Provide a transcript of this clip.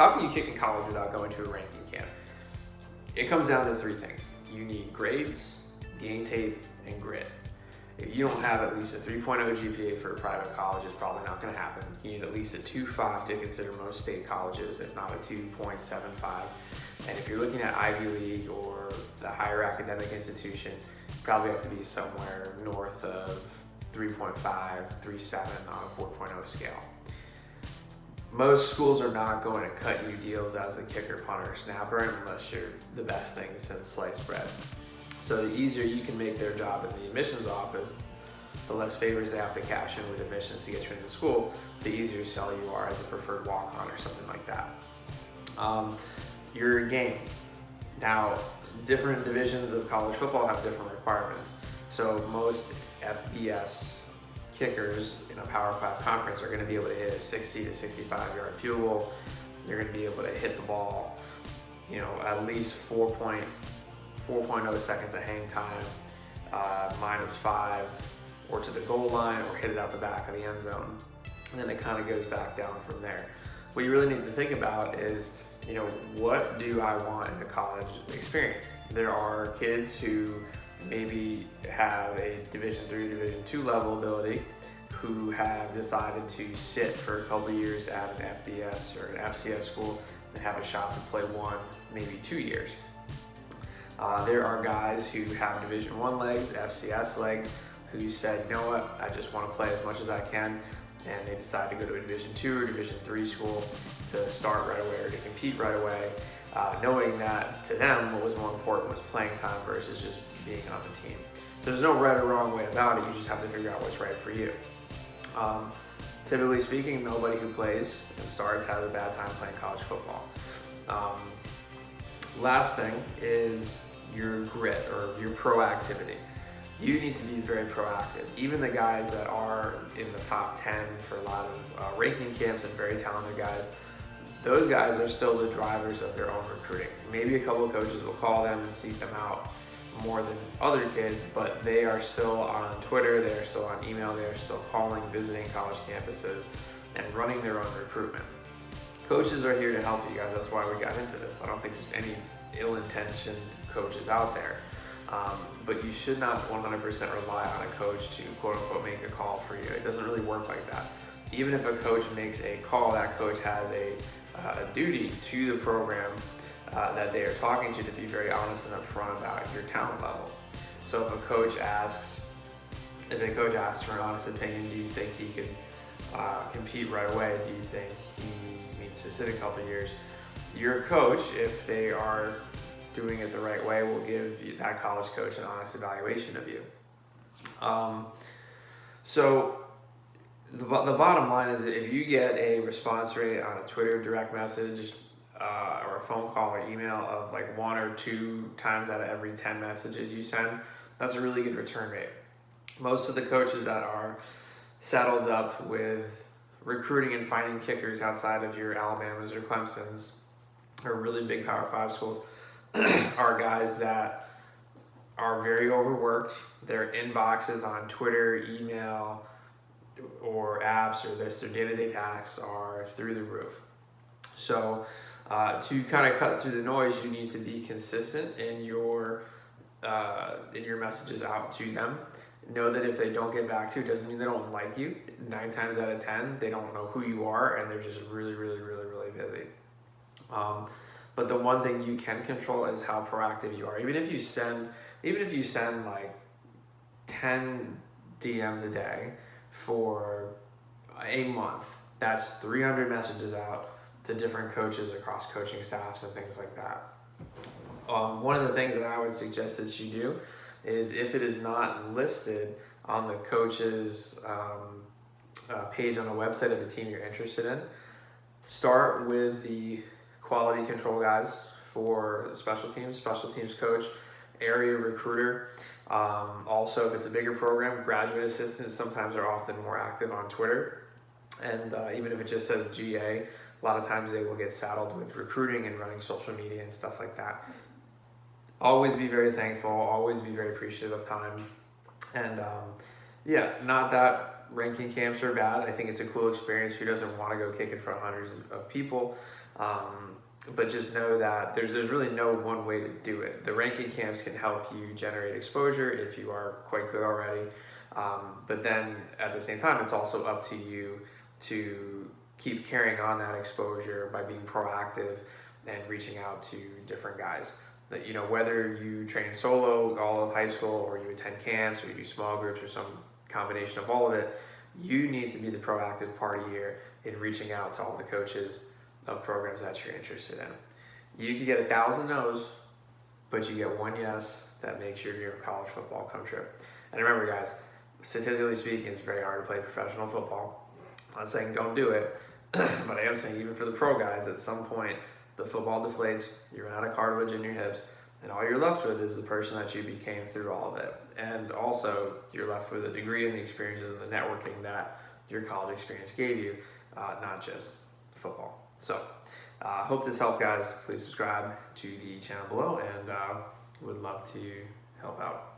how can you kick in college without going to a ranking camp? It comes down to three things. You need grades, game tape, and grit. If you don't have at least a 3.0 GPA for a private college, it's probably not going to happen. You need at least a 2.5 to consider most state colleges, if not a 2.75. And if you're looking at Ivy League or the higher academic institution, you probably have to be somewhere north of 3.5, 3.7 on a 4.0 scale. Most schools are not going to cut you deals as a kicker, punter, snapper unless you're the best thing since sliced bread. So the easier you can make their job in the admissions office, the less favors they have to cash in with admissions to get you into the school, the easier sell you are as a preferred walk-on or something like that. Your game. Now, different divisions of college football have different requirements. So most FBS kickers in a Power 5 conference are going to be able to hit a 60 to 65 yard field goal. They're going to be able to hit the ball, at least 4.0 seconds of hang time, -5, or to the goal line, or hit it out the back of the end zone. And then it kind of goes back down from there. What you really need to think about is, what do I want in a college experience? There are kids who maybe have a Division III, Division II level ability who have decided to sit for a couple of years at an FBS or an FCS school and have a shot to play 1, maybe 2 years. There are guys who have Division I legs, FCS legs, who said, you know what, I just want to play as much as I can, and they decide to go to a Division II or Division III school to start right away or to compete right away, knowing that to them what was more important was playing time versus just being on the team. There's no right or wrong way about it, you just have to figure out what's right for you. Typically speaking, nobody who plays and starts has a bad time playing college football. Last thing is your grit or your proactivity. You need to be very proactive. Even the guys that are in the top 10 for a lot of ranking camps and very talented guys, those guys are still the drivers of their own recruiting. Maybe a couple of coaches will call them and seek them out more than other kids, but they are still on Twitter, they are still on email, they are still calling, visiting college campuses, and running their own recruitment. Coaches are here to help you guys. That's why we got into this. I don't think there's any ill-intentioned coaches out there. But you should not 100% rely on a coach to quote-unquote make a call for you. It doesn't really work like that. Even if a coach makes a call, that coach has a duty to the program that they are talking to be very honest and upfront about your talent level. So if a coach asks for an honest opinion, do you think he can compete right away? Do you think he needs to sit a couple years? Your coach, if they are doing it the right way, will give that college coach an honest evaluation of you. So the bottom line is that if you get a response rate on a Twitter direct message or a phone call or email of like 1 or 2 times out of every 10 messages you send, that's a really good return rate. Most of the coaches that are saddled up with recruiting and finding kickers outside of your Alabamas or Clemsons or really big Power 5 schools are guys that are very overworked. Their inboxes on Twitter, email, or apps, or their day-to-day tasks are through the roof. So to kind of cut through the noise, you need to be consistent in your messages out to them. Know that if they don't get back to you, it doesn't mean they don't like you. 9 times out of 10, they don't know who you are, and they're just really, really, really, really busy. But the one thing you can control is how proactive you are. Even if you send like 10 DMs a day for a month, that's 300 messages out to different coaches across coaching staffs and things like that. One of the things that I would suggest that you do is, if it is not listed on the coach's page on the website of the team you're interested in, start with the quality control guys for special teams coach, area recruiter. Also, if it's a bigger program, graduate assistants sometimes are often more active on Twitter. And even if it just says GA, a lot of times they will get saddled with recruiting and running social media and stuff like that. Always be very thankful, always be very appreciative of time. And not that ranking camps are bad. I think it's a cool experience. Who doesn't want to go kick in front of hundreds of people? But just know that there's really no one way to do it. The ranking camps can help you generate exposure if you are quite good already. But then at the same time, it's also up to you to keep carrying on that exposure by being proactive and reaching out to different guys. That, you know, whether you train solo all of high school, or you attend camps, or you do small groups, or some combination of all of it, you need to be the proactive party here in reaching out to all the coaches of programs that you're interested in. You could get 1,000 no's, but you get one yes that makes your dream of college football come true. And remember, guys, statistically speaking, it's very hard to play professional football. I'm not saying don't do it, but I am saying even for the pro guys, at some point, the football deflates, you run out of cartilage in your hips, and all you're left with is the person that you became through all of it. And also, you're left with a degree and the experiences and the networking that your college experience gave you, not just football. So, hope this helped, guys. Please subscribe to the channel below, and would love to help out.